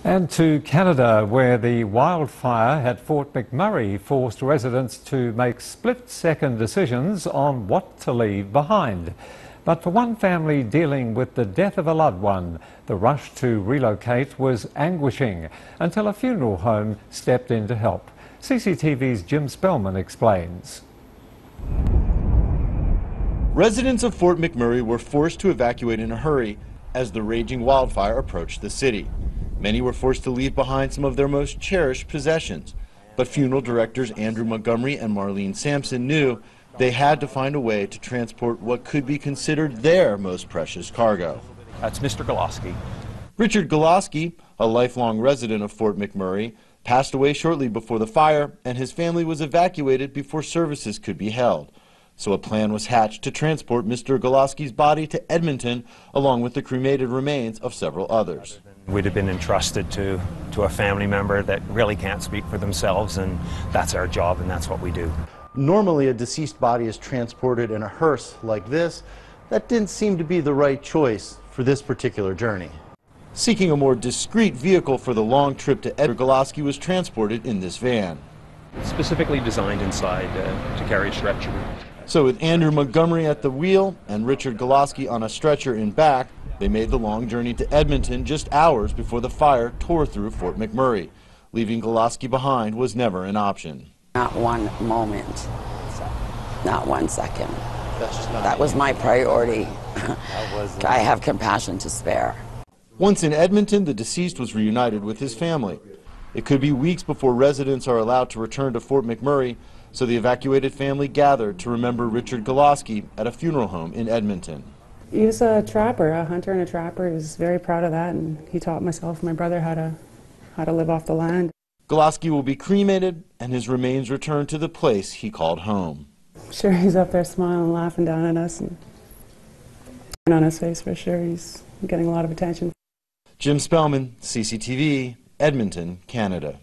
And to Canada, where the wildfire at Fort McMurray forced residents to make split-second decisions on what to leave behind. But for one family dealing with the death of a loved one, the rush to relocate was anguishing until a funeral home stepped in to help. CCTV's Jim Spellman explains. Residents of Fort McMurray were forced to evacuate in a hurry as the raging wildfire approached the city. Many were forced to leave behind some of their most cherished possessions, but funeral directors Andrew Montgomery and Marlene Sampson knew they had to find a way to transport what could be considered their most precious cargo. That's Mr. Goloski. Richard Goloski, a lifelong resident of Fort McMurray, passed away shortly before the fire, and his family was evacuated before services could be held. So a plan was hatched to transport Mr. Goloski's body to Edmonton, along with the cremated remains of several others. We'd have been entrusted to a family member that really can't speak for themselves, and that's our job, and that's what we do. Normally, a deceased body is transported in a hearse like this. That didn't seem to be the right choice for this particular journey. Seeking a more discreet vehicle for the long trip to Edmonton, Goloski was transported in this van. Specifically designed inside to carry a stretcher. So with Andrew Montgomery at the wheel and Richard Goloski on a stretcher in back, they made the long journey to Edmonton just hours before the fire tore through Fort McMurray. Leaving Goloski behind was never an option. Not one moment, not 1 second. That was my priority. I have compassion to spare. Once in Edmonton, the deceased was reunited with his family. It could be weeks before residents are allowed to return to Fort McMurray, so the evacuated family gathered to remember Richard Goloski at a funeral home in Edmonton. He was a trapper, a hunter and a trapper. He was very proud of that, and he taught myself and my brother how to live off the land. Goloski will be cremated and his remains returned to the place he called home. Sure, he's up there smiling, laughing down at us, and on his face for sure. He's getting a lot of attention. Jim Spellman, CCTV, Edmonton, Canada.